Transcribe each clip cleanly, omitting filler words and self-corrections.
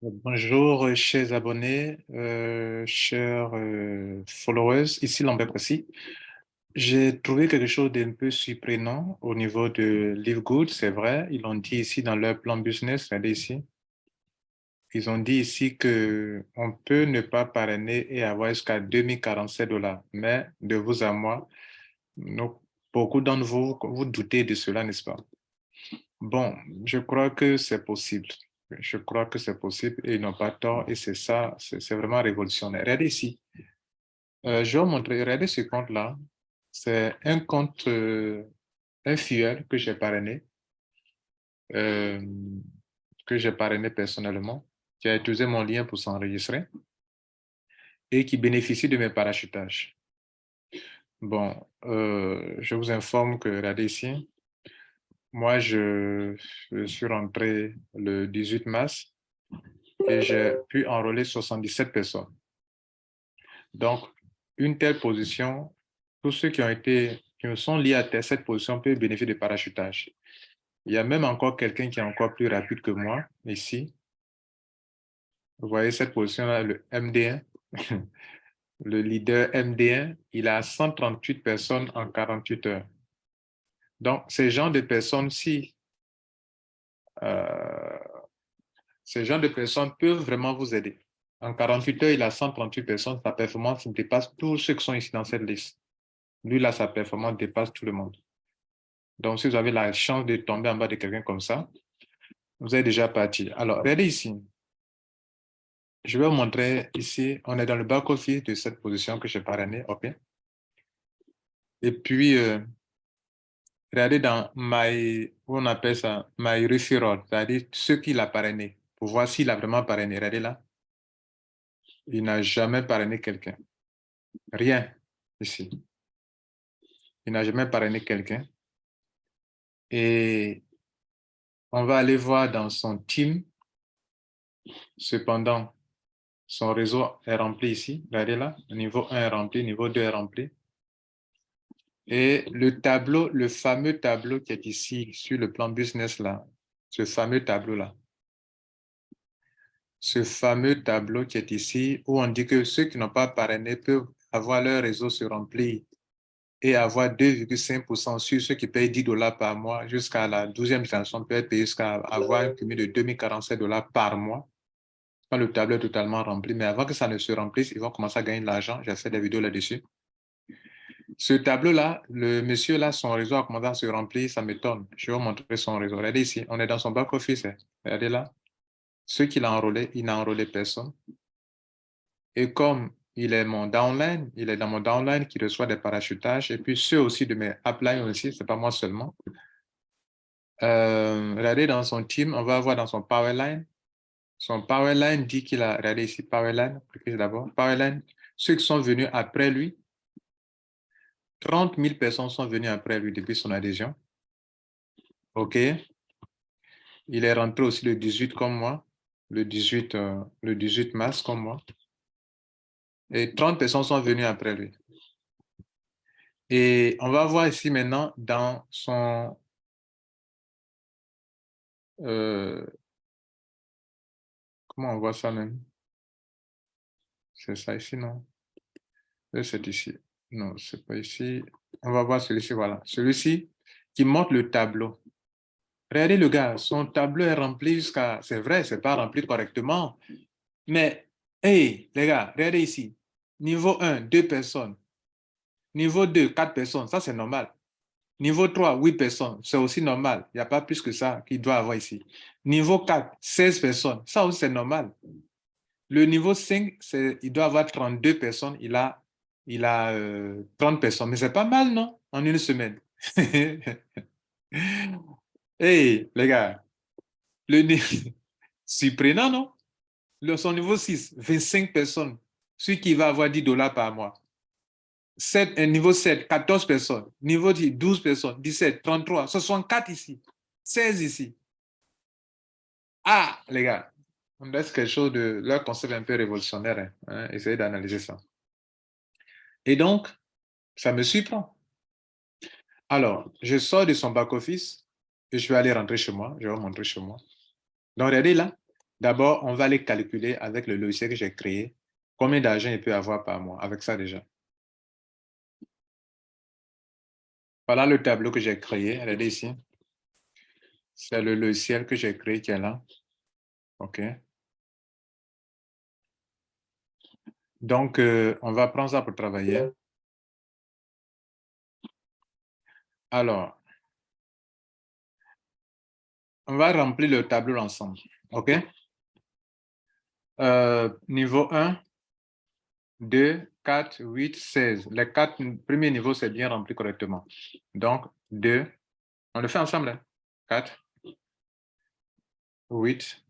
Bonjour, chers abonnés, chers followers, ici Lambert Passy. J'ai trouvé quelque chose d'un peu surprenant au niveau de Livegood, c'est vrai. Ils l'ont dit ici dans leur plan business, regardez ici. Ils ont dit ici que on peut ne pas parrainer et avoir jusqu'à 2047 $. Mais de vous à moi, beaucoup d'entre vous, vous doutez de cela, n'est-ce pas? Bon, je crois que c'est possible. Je crois que c'est possible et ils n'ont pas tort et c'est ça, c'est vraiment révolutionnaire. Regardez ici. Je vais vous montrer, regardez ce compte-là. C'est un compte, un fuel euh, que j'ai parrainé personnellement, qui a utilisé mon lien pour s'enregistrer et qui bénéficie de mes parachutages. Bon, je vous informe que, regardez ici, moi, je suis rentré le 18 mars et j'ai pu enrôler 77 personnes. Donc, une telle position, tous ceux qui sont liés à cette position peuvent bénéficier de parachutage. Il y a même encore quelqu'un qui est encore plus rapide que moi, ici. Vous voyez cette position-là, le MD1, le leader MD1, il a 138 personnes en 48 heures. Donc, euh, ces gens de personnes peuvent vraiment vous aider. En 48 heures, il a 138 personnes. Sa performance dépasse tous ceux qui sont ici dans cette liste. Lui, là, sa performance dépasse tout le monde. Donc, si vous avez la chance de tomber en bas de quelqu'un comme ça, vous êtes déjà parti. Alors, regardez ici. Je vais vous montrer ici. On est dans le back-office de cette position que j'ai parrainée. OK? Et puis, regardez dans on appelle ça My Referral, c'est-à-dire ceux qu'il a parrainé, pour voir s'il a vraiment parrainé. Regardez là. Il n'a jamais parrainé quelqu'un. Rien ici. Il n'a jamais parrainé quelqu'un. Et on va aller voir dans son team. Cependant, son réseau est rempli ici. Regardez là. Niveau 1 est rempli, niveau 2 est rempli. Et le tableau, le fameux tableau qui est ici sur le plan business là, ce fameux tableau-là, ce fameux tableau qui est ici où on dit que ceux qui n'ont pas parrainé peuvent avoir leur réseau se remplir et avoir 2,5% sur ceux qui payent 10 dollars par mois jusqu'à la 12e génération peut être payé jusqu'à avoir un cumul de 2047 $ par mois quand le tableau est totalement rempli. Mais avant que ça ne se remplisse, ils vont commencer à gagner de l'argent. J'ai fait des vidéos là-dessus. Ce tableau-là, le monsieur là, son réseau a commencé à se remplir, ça m'étonne. Je vais vous montrer son réseau. Regardez ici, on est dans son back-office. Regardez là. Ceux qu'il a enrôlé, il n'a enrôlé personne. Et comme il est mon downline, il est dans mon downline qui reçoit des parachutages, et puis ceux aussi de mes uplines aussi, c'est pas moi seulement. Regardez dans son team, on va voir dans son powerline. Son powerline dit qu'il a, regardez ici, powerline, cliquez d'abord, powerline, ceux qui sont venus après lui, 30 000 personnes sont venues après lui depuis son adhésion. OK. Il est rentré aussi le 18 comme moi, le 18 mars comme moi. Et 30 personnes sont venues après lui. Et on va voir ici maintenant dans son... comment on voit ça même? C'est ça ici, non? C'est ici. Non, c'est pas ici. On va voir celui-ci, voilà. Celui-ci qui montre le tableau. Regardez le gars, son tableau est rempli jusqu'à... C'est vrai, c'est pas rempli correctement. Mais, hey, les gars, regardez ici. Niveau 1, 2 personnes. Niveau 2, 4 personnes. Ça, c'est normal. Niveau 3, 8 personnes. C'est aussi normal. Il n'y a pas plus que ça qu'il doit avoir ici. Niveau 4, 16 personnes. Ça aussi, c'est normal. Le niveau 5, il doit avoir 32 personnes. Il a 30 personnes. Mais c'est pas mal, non? En une semaine. Hey, les gars, le niveau... surprenant, non? Son niveau 6, 25 personnes. Celui qui va avoir 10 dollars par mois. Niveau 7, 14 personnes. Niveau 10, 12 personnes. 17, 33, 64 ici. 16 ici. Ah, les gars, on laisse quelque chose de leur concept un peu révolutionnaire. Hein. Essayez d'analyser ça. Et donc, ça me surprend. Alors, je sors de son back-office et je vais aller rentrer chez moi. Je vais vous montrer chez moi. Donc, regardez là. D'abord, on va les calculer avec le logiciel que j'ai créé. Combien d'argent il peut avoir par mois avec ça déjà? Voilà le tableau que j'ai créé. Regardez ici. C'est le logiciel que j'ai créé qui est là. OK. Donc, on va prendre ça pour travailler. Alors, on va remplir le tableau ensemble. OK? Niveau 1, 2, 4, 8, 16. Les 4 premiers niveaux, c'est bien rempli correctement. Donc, 2, on le fait ensemble. Hein? 4, 8,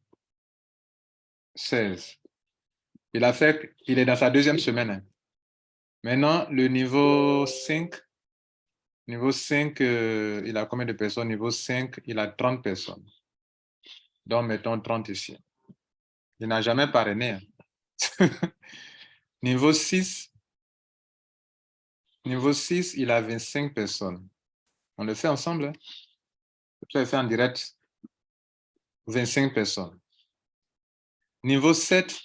16. Il a fait, il est dans sa deuxième semaine. Hein. Maintenant, le niveau 5, il a combien de personnes? Niveau 5, il a 30 personnes. Donc, mettons 30 ici. Il n'a jamais parrainé. Hein. Niveau 6, il a 25 personnes. On le fait ensemble. Hein? Je le fais en direct. 25 personnes. Niveau 7,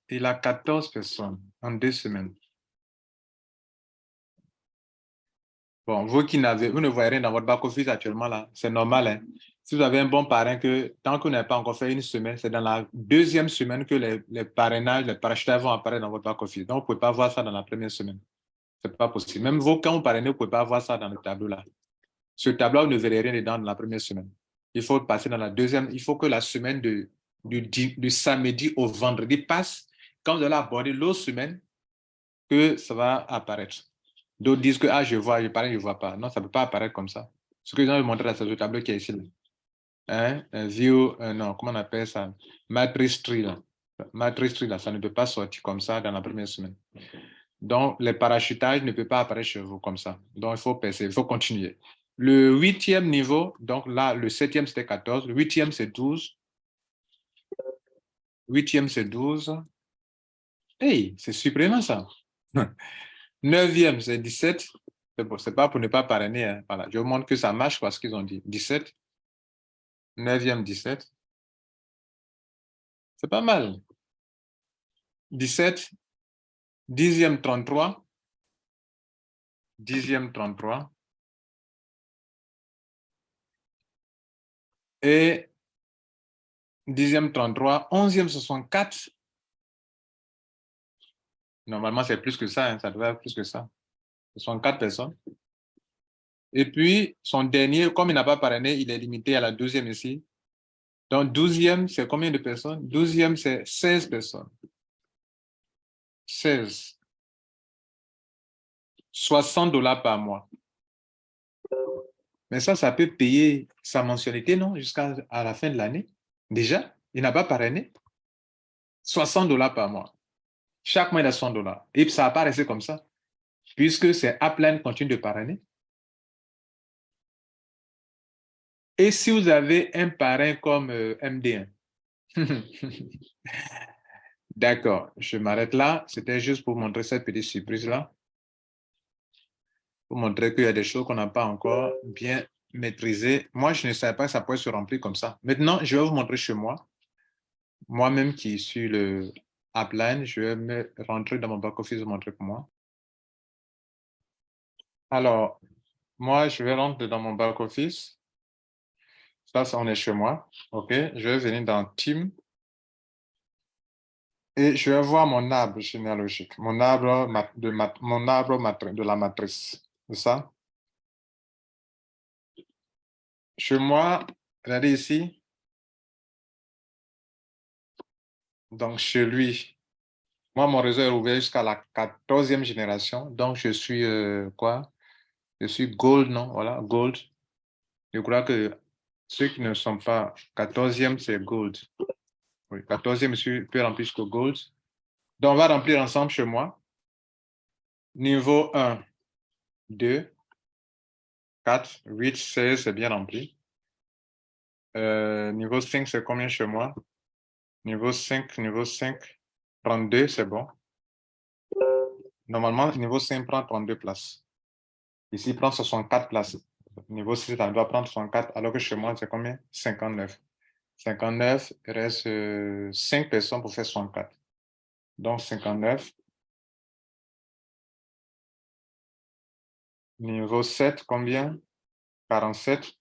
il a 14 personnes en 2 semaines. Bon, vous ne voyez rien dans votre back-office actuellement là, c'est normal. Hein? Si vous avez un bon parrain, tant que vous n'avez pas encore fait une semaine, c'est dans la deuxième semaine que les parrainages, les parachutages vont apparaître dans votre back-office. Donc, vous ne pouvez pas voir ça dans la première semaine. Ce n'est pas possible. Même vous, quand vous parrainez, vous ne pouvez pas voir ça dans le tableau là. Ce tableau, vous ne verrez rien dedans dans la première semaine. Il faut passer dans la deuxième. Il faut que la semaine du samedi au vendredi passe. Quand vous allez aborder l'autre semaine, que ça va apparaître. D'autres disent que je vois, je parle, je ne vois pas. Non, ça ne peut pas apparaître comme ça. Ce que je vais vous montrer là, c'est le tableau qui est ici. Là. Hein? Un view, non, comment on appelle ça? Matrix tree. Là. Matrix tree, là, ça ne peut pas sortir comme ça dans la première semaine. Donc, les parachutages ne peuvent pas apparaître chez vous comme ça. Donc, il faut passer, il faut continuer. Le 8e niveau, donc là, le 7e, c'était 14. Le 8e, c'est 12. 8e, c'est 12. Hey, c'est surprenant ça. 9e, c'est 17. C'est pas pour ne pas parrainer. Hein. Voilà. Je vous montre que ça marche parce qu'ils ont dit 17. 9e, 17. C'est pas mal. 17. 10e, 33. 10e, 33. Et 10e, 33. 11e, 64. Normalement, c'est plus que ça. Hein. Ça devrait être plus que ça. 64 personnes. Et puis, son dernier, comme il n'a pas parrainé, il est limité à la 12e ici. Donc, 12e, c'est combien de personnes? 12e, c'est 16 personnes. 16. $60 par mois. Mais ça peut payer sa mensualité, non? Jusqu'à la fin de l'année. Déjà, il n'a pas parrainé. $60 par mois. Chaque mois, il a $100. Et ça va pas rester comme ça. Puisque c'est Upline continue de parrainer. Et si vous avez un parrain comme MD1, d'accord, je m'arrête là. C'était juste pour montrer cette petite surprise-là. Pour montrer qu'il y a des choses qu'on n'a pas encore bien maîtrisées. Moi, je ne savais pas que ça pouvait se remplir comme ça. Maintenant, je vais vous montrer chez moi. Moi-même qui suis le upline, je vais me rentrer dans mon back-office et montrer pour moi. Alors, moi, je vais rentrer dans mon back-office. Ça, on est chez moi. OK. Je vais venir dans Team et je vais voir mon arbre généalogique, mon arbre de la matrice. C'est ça? Chez moi, regardez ici. Donc, chez lui, moi, mon réseau est ouvert jusqu'à la 14e génération. Donc, je suis quoi? Je suis Gold, non? Voilà, Gold. Je crois que ceux qui ne sont pas 14e, c'est Gold. Oui, 14e, je peux remplir jusqu'au Gold. Donc, on va remplir ensemble chez moi. Niveau 1, 2, 4, 8, 16, c'est bien rempli. Niveau 5, c'est combien chez moi? Niveau 5, 32, c'est bon. Normalement, niveau 5 prend 32 places. Ici, il prend 64 places. Niveau 6, ça doit prendre 64, alors que chez moi, c'est combien? 59. 59, il reste 5 personnes pour faire 64. Donc 59. Niveau 7, combien? 47.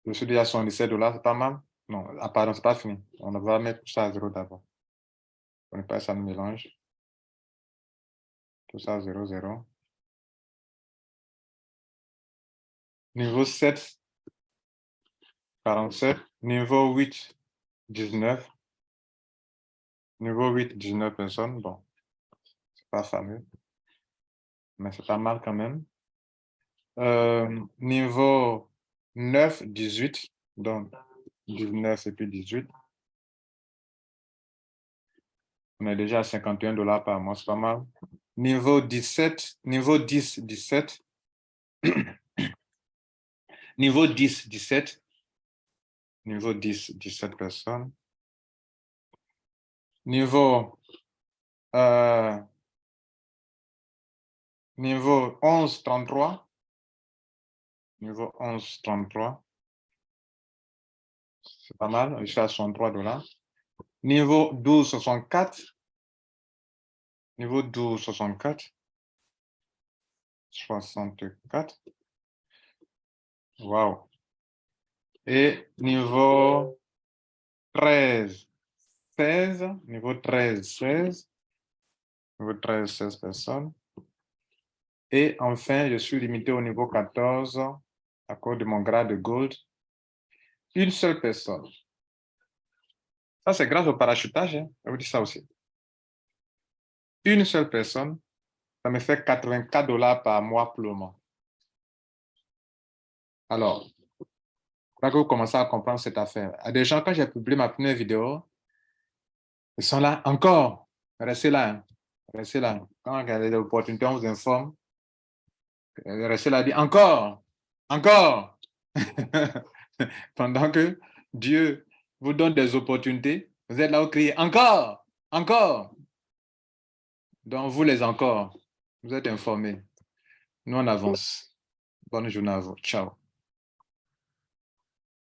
Je suis déjà à 77 $, c'est pas mal? Non, ah, pardon, c'est pas fini. On va mettre tout ça à 0 d'abord. On ne pas ça me mélange. Tout ça à 0, 0. Niveau 7, 47. Niveau 8, 19. Niveau 8, 19 personnes. Bon, c'est pas fameux, mais c'est pas mal quand même. Niveau 9, 18. Donc, 19 et puis 18. On est déjà à 51 $ par mois, c'est pas mal. Niveau 17, niveau 10, 17. Niveau 10, 17. Niveau 10, 17 personnes. Niveau, niveau 11, 33. Niveau 11, 33. C'est pas mal, je suis à 63 $. Niveau 12, 64. Niveau 12, 64. 64. Wow. Et niveau 13, 16. Niveau 13, 16. Niveau 13, 16 personnes. Et enfin, je suis limité au niveau 14 à cause de mon grade de Gold. Une seule personne. Ça, c'est grâce au parachutage. Hein. Je vous dis ça aussi. Une seule personne, ça me fait 84 $ par mois pour le moment. Alors, là que vous commencez à comprendre cette affaire. À des gens, quand j'ai publié ma première vidéo, ils sont là encore. Restez là. Hein. Restez là. Quand il y a des opportunités, on vous informe. Restez là, dit encore. Encore. Pendant que Dieu vous donne des opportunités, vous êtes là où criez encore, encore. Donc, vous les encore, vous êtes informés. Nous, on avance. Bonne journée à vous. Ciao.